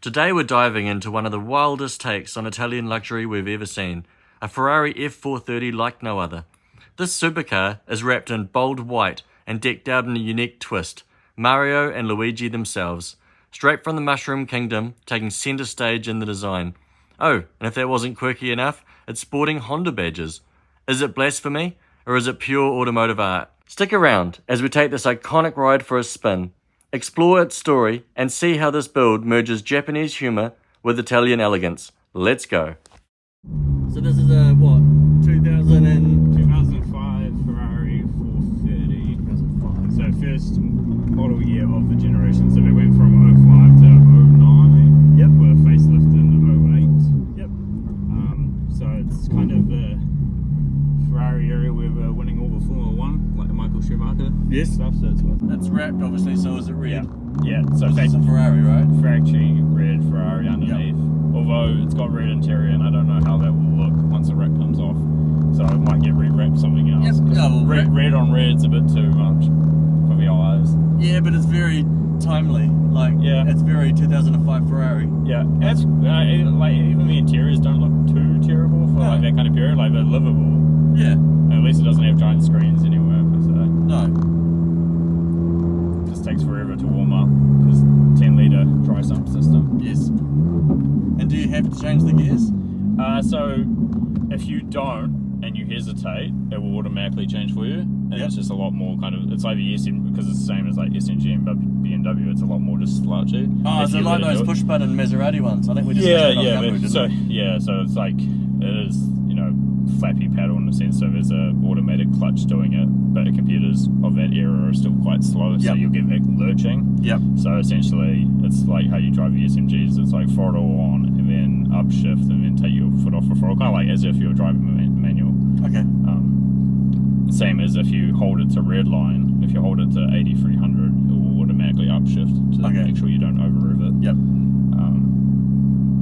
Today we're diving into one of the wildest takes on Italian luxury we've ever seen, a Ferrari F430 like no other. This supercar is wrapped in bold white and decked out in a unique twist, Mario and Luigi themselves, straight from the Mushroom Kingdom, taking centre stage in the design. Oh, and if that wasn't quirky enough, it's sporting Honda badges. Is it blasphemy, or is it pure automotive art? Stick around as we take this iconic ride for a spin, explore its story, and see how this build merges Japanese humour with Italian elegance. Let's go. So this is a, what, 2005 Ferrari 430. 2005. So first model year of the generation. So we went from 05 to 09. Yep. With a facelift in 08. Yep. So it's kind of the Ferrari area where we're winning all the Formula 1, like the Michael Schumacher stuff. So It's wrapped, obviously, so is it red? Yeah. So It's a Ferrari, right? factory red Ferrari underneath. Although it's got red interior, and I don't know how that will look once the wrap comes off. So it might get rewrapped something else. Yep. 'Cause Oh, well, red on red's a bit too much for the eyes. Yeah, but it's very timely. Like, Yeah. it's very 2005 Ferrari. Yeah, and it's like even the interiors don't look too terrible for like that kind of period. Like they're livable. Yeah. And at least it doesn't have giant screens anywhere. So No. it just takes forever to warm up because 10-litre dry sump system. Yes. And do you have to change the gears? So if you don't and you hesitate, it will automatically change for you. And it's just a lot more kind of, it's like the SM, because it's the same as like SMG and BMW, it's a lot more just slouchy. Oh, is it like those push button Maserati ones? I think we just so it's like, it is, flappy paddle in a sense, so there's a automatic clutch doing it, but the computers of that era are still quite slow, so you'll get that lurching. Yep. So essentially, it's like how you drive the SMGs, it's like throttle on, and then upshift, and then take your foot off the throttle, kind of like as if you were driving a manual. Okay. Same as if you hold it to red line, if you hold it to 8300, it will automatically upshift to make sure you don't over-rev it. Yep.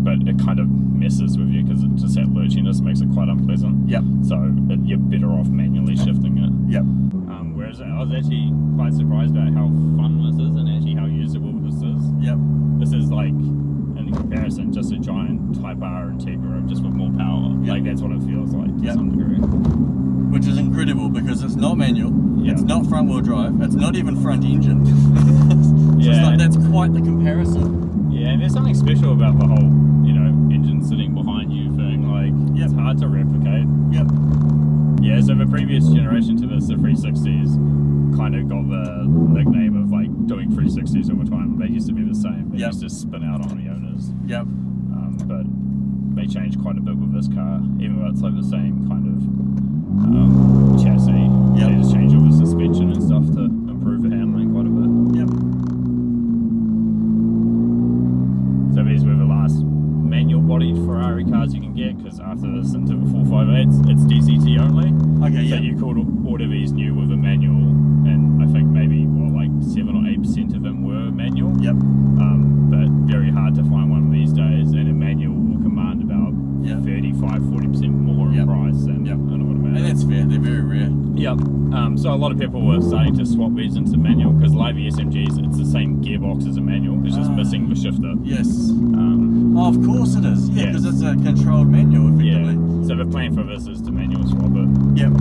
But it kind of messes with you because just that lurchiness makes it quite unpleasant. Yep. So you're better off manually shifting it. Yep. Whereas I was actually quite surprised about how fun this is and actually how usable this is. Yep. This is like, in comparison, just a giant Type R Integra just with more power. Yep. Like that's what it feels like to some degree. Which is incredible because it's not manual, it's not front wheel drive, it's not even front engine. That's quite the comparison. Yeah, and there's something special about the whole, engine sitting behind you thing. Like, it's hard to replicate. Yep. Yeah, so the previous generation to this, the 360s, kind of got the nickname of like doing 360s all the time. They used to be the same. They used to spin out on the owners. Yep. But they changed quite a bit with this car, even though it's like the same kind of chassis. They just changed all the suspension and stuff to improve the handling quite a bit. Yep. So these were the last manual bodied Ferrari cars you can get, because after this into the 458s, it's DCT only. Okay, so you could order these new with a manual, and I think maybe like 7 or 8% of them were manual. Yep. But very hard to find one these days, and a manual will command about 35-40% more in price than an automatic. And that's fair, they're very rare. Yep. So a lot of people were starting to swap these into manual, because like the SMGs, it's the same gearbox as a manual, it's just missing the shifter. Yes. Of course it is, because it's a controlled manual effectively. Yeah. So the plan for this is to manual swap it. Yep.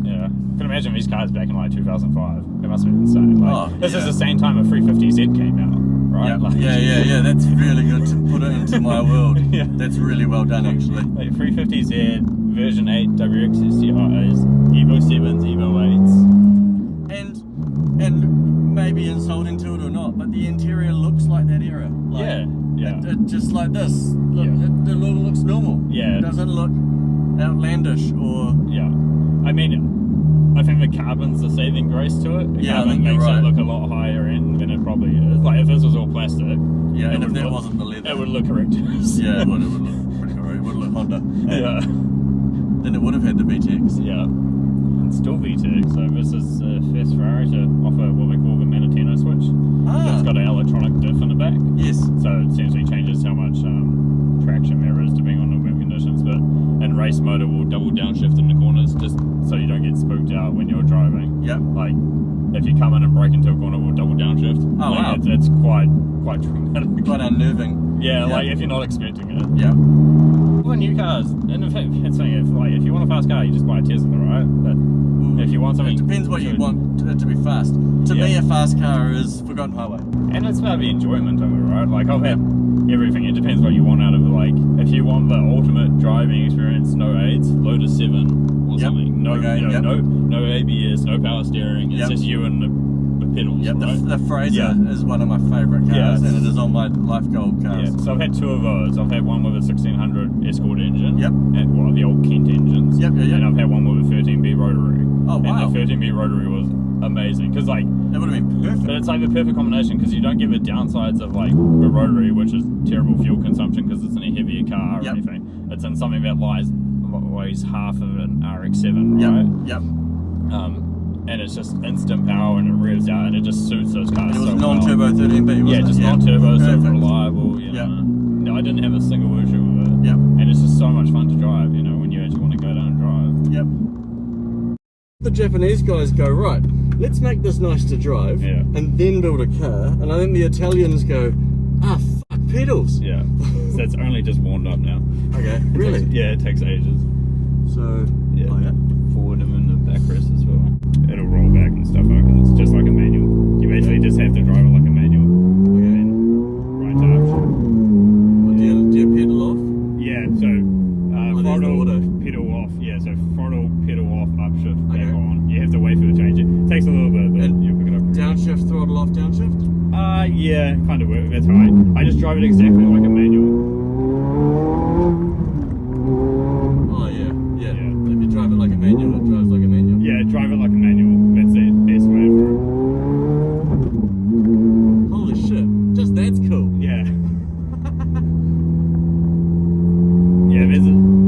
Yeah. I can imagine these cars back in like 2005. It must have been insane. Like, this is the same time a 350Z came out, right? Yep. Like, yeah, that's really good to put it into my world. That's really well done actually. Like 350Z, version 8, WX STIs, Evo 7s, Evo 8s. And maybe insulting to it or not, but the interior looks like that era. Like, It just like this. Look, it looks normal. Yeah. It doesn't look outlandish or... Yeah. I mean, I think the carbon's the saving grace to it. The carbon makes it look a lot higher end than it probably is. Like if this was all plastic, and if that wasn't the leather, it would look horrendous. Yeah, it would look pretty horrendous. It would look Honda. Yeah. Then it would have had the VTX. Yeah. And still VTX. So this is the first Ferrari to offer what we call the Manatino switch. So it's got an electronic diff in the back. Yes. So it essentially changes how much traction there is depending on the wind conditions. But in race mode, it will double downshift in the corners just so you don't get spooked out when you're driving. Yep. Like if you come in and brake into a corner with double downshift, Oh, wow. it's quite traumatic. Quite unnerving. Yeah, like if you're not expecting it. Yeah. Well, new cars, and in fact, it's funny, if you want a fast car, you just buy a Tesla, right? But if you want something, it depends what you want it to be fast. To me, a fast car is forgotten highway. And it's about the enjoyment of it, right? Like I've had everything. It depends what you want out of it. Like if you want the ultimate driving experience, no aids, Lotus 7 or something. No, no ABS, no power steering. It's just you and the pedals. Yep, right? the Fraser is one of my favourite cars, and it is on my life goal cars. Yeah, so I've had two of those. I've had one with a 1600 Escort engine. Yep. And well, the old Kent engines. Yep. And I've had one with a 13B rotary. Oh wow. And the 13B rotary was amazing because like it would have been perfect. But it's like the perfect combination because you don't get the downsides of like the rotary, which is terrible fuel consumption because it's in a heavier car or anything. It's in something that weighs half of an RX-7, right? Yep. And it's just instant power and it revs out and it just suits those cars. And it was non-turbo 13B, wasn't it? Yeah, just non-turbo, so Perfect. reliable. You know. No, I didn't have a single issue with it. Yep. And it's just so much fun to drive, you know, when you actually want to go down and drive. Yep. The Japanese guys go, right, let's make this nice to drive and then build a car. And I think the Italians go, fuck pedals. Yeah. So it's only just warmed up now. Okay, really? It takes ages. So, forward them in the backrest as well. It'll roll back and stuff because it's just like a manual. You basically just have to drive it like a manual. Okay. And right touch. Well, do you pedal off? Yeah, so throttle, pedal off. Yeah, so throttle, pedal off, upshift, back on. You have to wait for the change. It takes a little bit, but you'll pick it up. Downshift, throttle off, downshift? Yeah, kind of work. That's right. I just drive it exactly like a manual. Oh yeah. If you drive it like a manual, it drives like a manual. Yeah, drive it like a manual. That's the best way for it. Holy shit! Just that's cool. Yeah.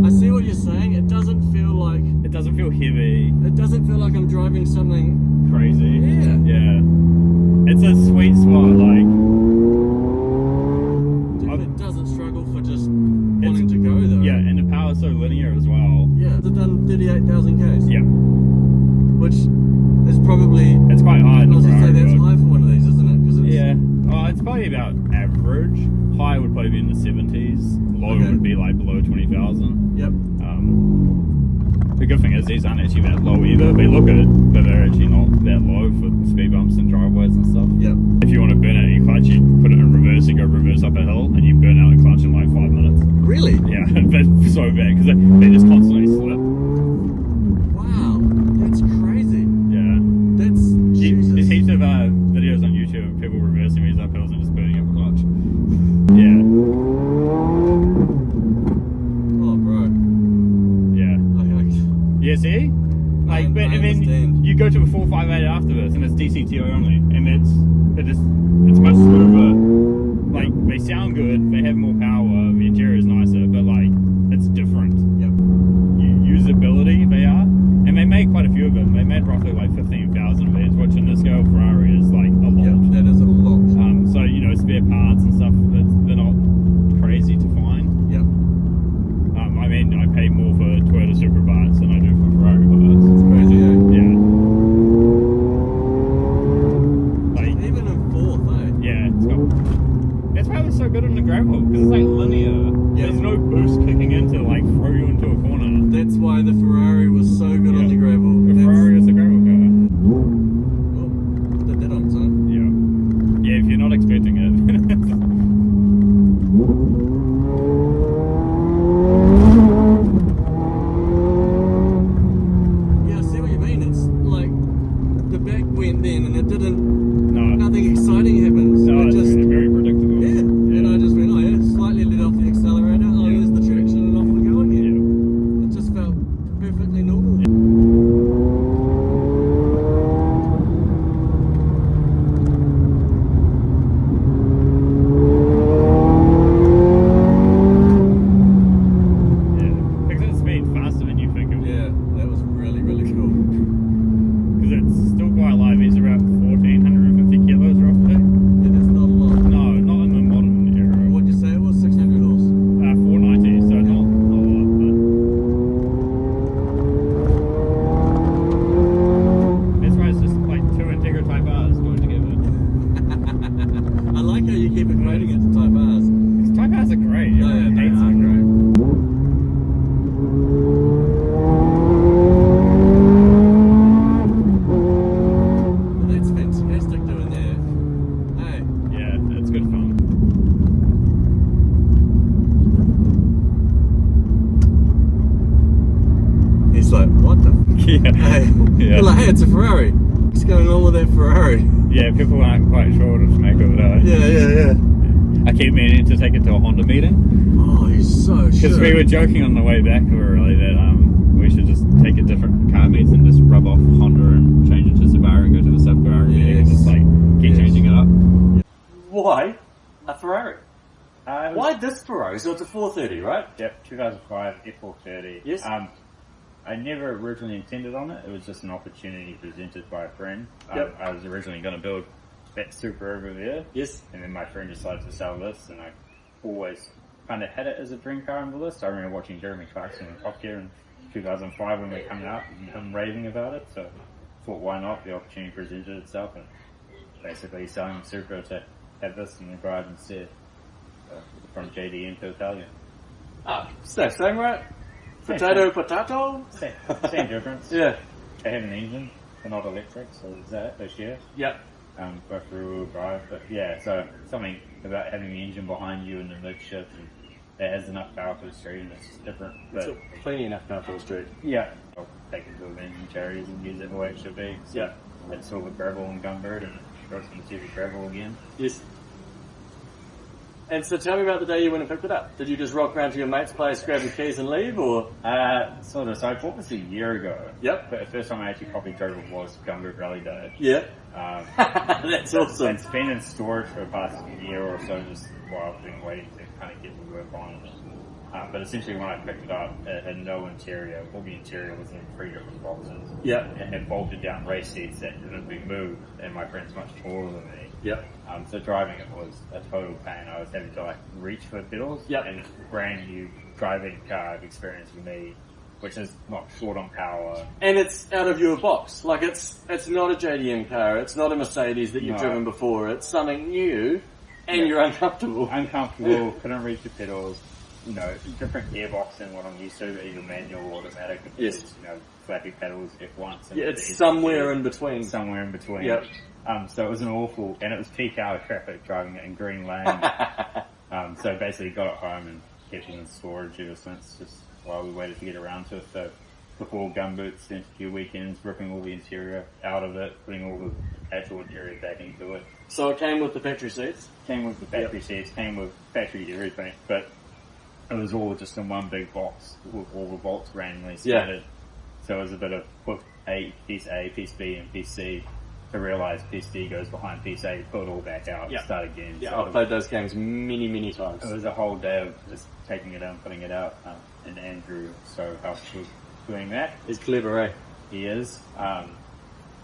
I see what you're saying. It doesn't feel like. It doesn't feel heavy. It doesn't feel like I'm driving something crazy. Yeah. It's a sweet spot, like. It doesn't struggle for just wanting to go though. Yeah, and the power's so linear as well. Yeah. It's done 38,000 k's. Yeah. Which is probably. It's quite high. I was gonna say that's high for one of these, isn't it? Because it's probably about average. High would probably be in the 70s. Low would be like below 20,000. Yep. The good thing is these aren't actually that low either. They look good, but they're actually not that low for speed bumps and driveways and stuff. Yep. If you want to burn out your clutch, you put it in reverse and go reverse up a hill, and you burn out a clutch in like 5 minutes. Really? Yeah, that's so bad because they just constantly slip. Wow, that's crazy. Yeah. That's Jesus. There's heaps of videos on YouTube of people reversing these up hills and just burning up a clutch. Yeah. Oh, bro. Yeah. Yeah, see? Like, and then you go to a 458 after this, and it's DCTO only, and it's much smoother. Like, they sound good, they have more power, the interior is nicer, but like, it's different. Yep. Usability, they are, and they made quite a few of them. They made roughly like 15,000 of these, which in this scale Ferrari is like a lot. Yep, that is a lot. So you know, spare parts and stuff, they're not crazy to find. Yep. I mean, I pay more for Toyota Super parts than I do for Ferrari parts. It's crazy, Yeah. Like, even in fourth, yeah, that's why it was so good on the gravel, because it's like linear. Yep. There's no boost kicking in to like throw you into a corner. That's why the Ferrari was so good on the gravel. The Ferrari is a gravel car. Oh, did that on its own. Yeah. Yeah, if you're not expecting it. Yeah, I see what you mean. It's like the back went then and it didn't. Nothing exciting happens. No, it it's just very predictable. and I just went, slightly let off the accelerator. Hey, Yeah. you're like, hey, it's a Ferrari. What's going on with that Ferrari? Yeah, people aren't quite sure what to make of it. Yeah. I keep meaning to take it to a Honda meeting. Oh, he's so Because sure. we were joking on the way back really that we should just take it different car meets and just rub off Honda and change it to Subaru and go to the Supercar meeting and just like keep changing it up. Why a Ferrari? Why this Ferrari? So it's a 430, right? Yep, 2005 F430. Yes. I never originally intended on it. It was just an opportunity presented by a friend. Yep. I was originally going to build that Super over there. Yes. And then my friend decided to sell this, and I always kind of had it as a dream car on the list. I remember watching Jeremy Clarkson and Top Gear in 2005 when they were coming out and him raving about it. So I thought, why not? The opportunity presented itself, and basically selling the Super to have this in the garage instead. From JDM to Italian. Same, right? Potato. Same difference. Yeah. They have an engine, they're not electric, so there's that this year. Yep. Both rear-wheel drive, but yeah, so something about having the engine behind you and the midship, and it has enough power for the street, and it's just different. But So plenty enough power for the street. yeah, I'll take it to abandoned charities and use it the way it should be. So Yeah. it's all with gravel and Gumboot, and goes from the gravel again. Yes. And so tell me about the day you went and picked it up. Did you just rock around to your mate's place, grab your keys and leave, or? Sort of. So I bought this a year ago. Yep. But the first time I actually probably drove it was Gumboot Rally Day. Yeah. That's awesome. It's been in storage for the past year or so, just while I've been waiting to kind of get the work on it. But essentially when I picked it up, it had no interior. All the interior was in 3 different boxes. Yeah. It had bolted down race seats that couldn't be moved, and my friend's much taller than me. Yep. So driving it was a total pain. I was having to like reach for pedals. Yep. And it's a brand new driving car experience for me, which is not short on power. And it's out of your box. Like it's not a JDM car. It's not a Mercedes that you've No. driven before. It's something new, and you're uncomfortable. Uncomfortable, couldn't reach the pedals. You know, different gearbox than what I'm used to, either manual or automatic. Yes. You know, flappy pedals, F1s. Yeah, it's somewhere in between. Somewhere in between. Yep. So it was an awful, and it was peak hour traffic driving it in Green Lane. So basically got it home and kept it in storage ever since, just while we waited to get around to it. So before Gumboot, spent a few weekends ripping all the interior out of it, putting all the actual interior back into it. So it came with the factory seats. Came with the factory seats, came with factory everything, but it was all just in one big box with all the bolts randomly scattered. So it was a bit of put piece A, piece B, and piece C to realise piece D goes behind piece A, pull it all back out, start again. Yeah, So I've played those games many times. it was a whole day of just taking it out and putting it out, and Andrew so helped with doing that. It's clever, eh? He is.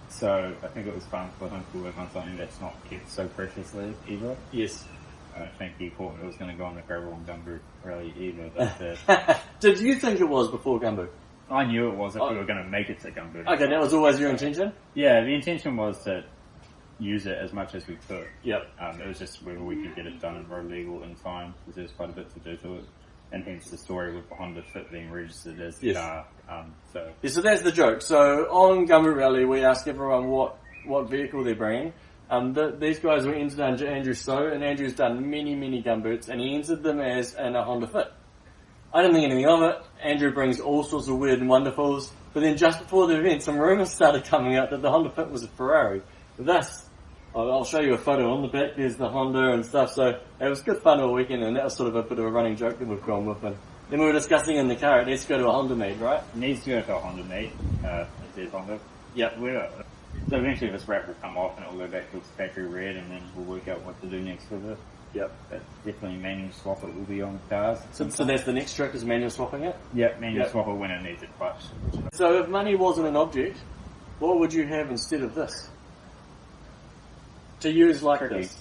So I think it was fun for him to work on something that's not kept so preciously either. Yes. I don't think he thought it was going to go on the gravel and Gumboot really either. But Did you think it was before Gumboot? I knew it was if we were going to make it to Gumboot. Okay, that was always your intention? Yeah, the intention was to use it as much as we could. Yep. It was just whether we could get it done in road legal in time, because there's quite a bit to do to it. And hence the story with the Honda Fit being registered as the car. Yeah, so that's the joke. So on Gumboot Rally, we ask everyone what vehicle they're bringing. These guys were entered under Andrew So, and Andrew's done many Gumboots, and he entered them as in a Honda Fit. I didn't think anything of it. Andrew brings all sorts of weird and wonderfuls, but then just before the event, some rumours started coming out that the Honda Fit was a Ferrari. Thus, I'll show you a photo on the back. There's the Honda and stuff. So it was good fun all weekend, and that was sort of a bit of a running joke that we've gone with. And then we were discussing in the car, it needs to go to a Honda meet, right? It needs to go to a Honda meet. It says Honda. Yep. So eventually this wrap will come off and it'll go back to its factory red, and then we'll work out what to do next with it. Yep. But definitely manual swap it will be on the cars. So that's the next trick, is manual swapping it? Yep, manual swap it when it needs a clutch. So if money wasn't an object, what would you have instead of this? To use like this?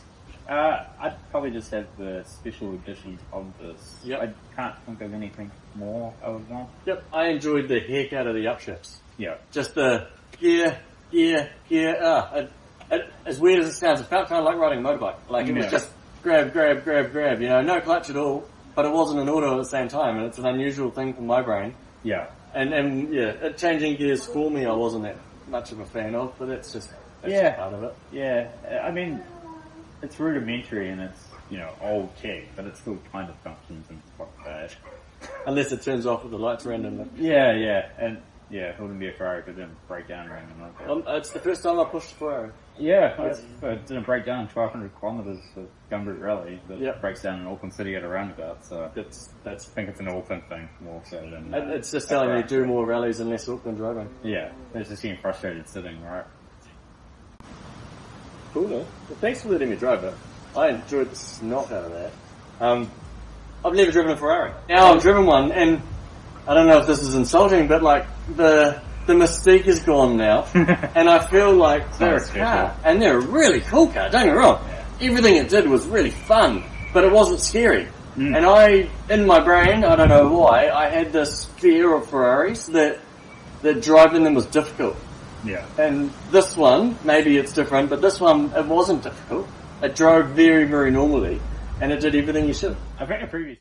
I'd probably just have the special editions of this. Yep. I can't think of anything more I would want. Yep. I enjoyed the heck out of the upshifts. Yeah. Just the gear. As weird as it sounds, it felt kind of like riding a motorbike. Like it was just grab, you know, no clutch at all, but it wasn't an auto at the same time, and it's an unusual thing for my brain. Yeah. And changing gears for me, I wasn't that much of a fan of, but that's just part of it. Yeah. I mean, it's rudimentary and it's, you know, old tech, but it still kind of functions and quite bad. Unless it turns off with the lights randomly. Yeah. And Yeah, it wouldn't be a Ferrari if it didn't break down or anything like that. It's the first time I pushed a Ferrari. Yeah, it didn't break down 1,200 kilometres for Gumboot Rally. That Yep. breaks down in Auckland City at a roundabout, so That's I think it's an Auckland thing more so than... it's just telling me do more rallies and less Auckland driving. Yeah, it's just getting frustrated sitting, right? Cool, though. Well, thanks for letting me drive it. I enjoyed the snot out of that. I've never driven a Ferrari. Now I've driven one, and I don't know if this is insulting, but like the mystique is gone now, and I feel like they're a car, and they're a really cool car. Don't get me wrong. Everything it did was really fun, but it wasn't scary. And in my brain, I don't know why, I had this fear of Ferraris that driving them was difficult. Yeah. And this one, maybe it's different, but this one, it wasn't difficult. It drove very, very normally, and it did everything you should. I think the previous...